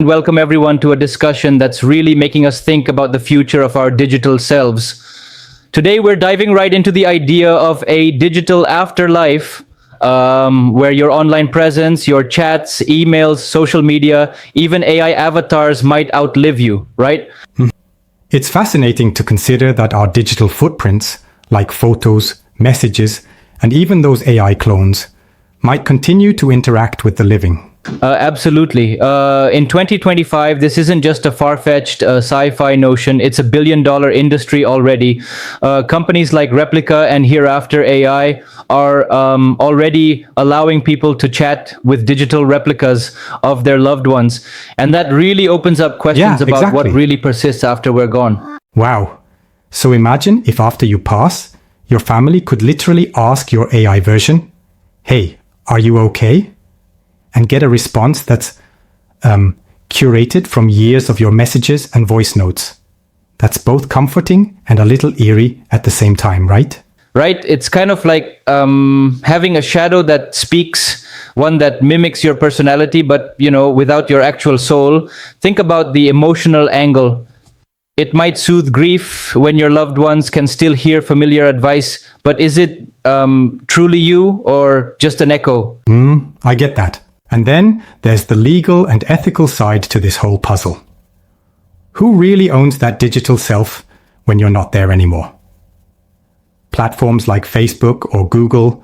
Welcome everyone to a discussion that's really making us think about the future of our digital selves. Today we're diving right into the idea of a digital afterlife, where your online presence, your chats, emails, social media, even AI avatars might outlive you, right? It's fascinating to consider that our digital footprints, like photos, messages, and even those AI clones, might continue to interact with the living. Absolutely. In 2025, this isn't just a far-fetched sci-fi notion. It's $1 billion industry already. Companies like Replica and Hereafter AI are already allowing people to chat with digital replicas of their loved ones. And that really opens up questions about what really persists after we're gone. Wow. So imagine if after you pass, your family could literally ask your AI version, "Hey, are you okay?" and get a response that's curated from years of your messages and voice notes. That's both comforting and a little eerie at the same time, right? Right? It's kind of like having a shadow that speaks, one that mimics your personality, but, without your actual soul. Think about the emotional angle. It might soothe grief when your loved ones can still hear familiar advice, but is it truly you or just an echo? I get that. And then there's the legal and ethical side to this whole puzzle. Who really owns that digital self when you're not there anymore? Platforms like Facebook or Google,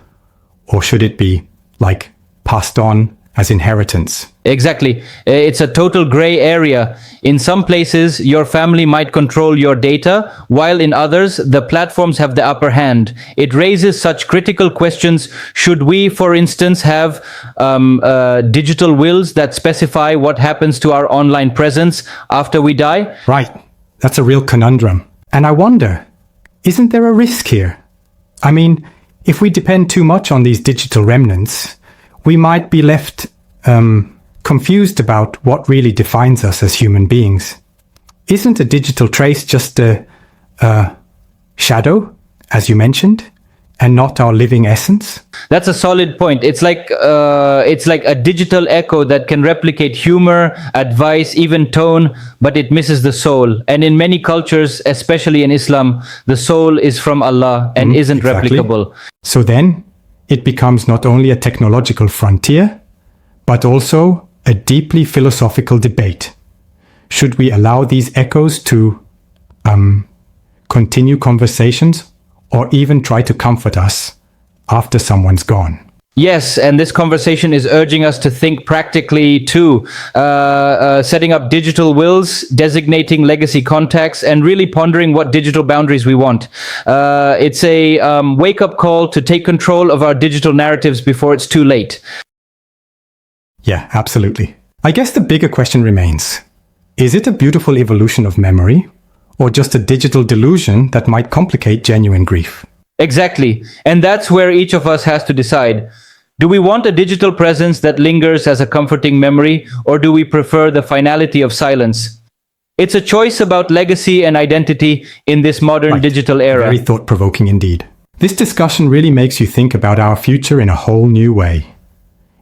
or should it be like passed on as inheritance? Exactly. It's a total gray area. In some places, your family might control your data, while in others, the platforms have the upper hand. It raises such critical questions. Should we, for instance, have digital wills that specify what happens to our online presence after we die? Right. That's a real conundrum. And I wonder, isn't there a risk here? I mean, if we depend too much on these digital remnants, we might be left confused about what really defines us as human beings. Isn't a digital trace just a shadow, as you mentioned, and not our living essence? That's a solid point. It's like a digital echo that can replicate humor, advice, even tone, but it misses the soul. And in many cultures, especially in Islam, the soul is from Allah and isn't replicable. So then, it becomes not only a technological frontier, but also a deeply philosophical debate. Should we allow these echoes to continue conversations or even try to comfort us after someone's gone? Yes, and this conversation is urging us to think practically too, setting up digital wills, designating legacy contacts, and really pondering what digital boundaries we want. It's a wake-up call to take control of our digital narratives before it's too late. Yeah, absolutely. I guess the bigger question remains, is it a beautiful evolution of memory, or just a digital delusion that might complicate genuine grief? Exactly. And that's where each of us has to decide. Do we want a digital presence that lingers as a comforting memory, or do we prefer the finality of silence? It's a choice about legacy and identity in this modern digital era. Very thought-provoking indeed. This discussion really makes you think about our future in a whole new way.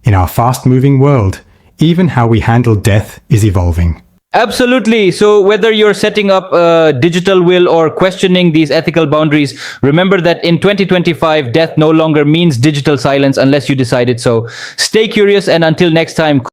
In our fast-moving world, even how we handle death is evolving. Absolutely. So whether you're setting up a digital will or questioning these ethical boundaries, remember that in 2025, death no longer means digital silence unless you decide it so. Stay curious, and until next time.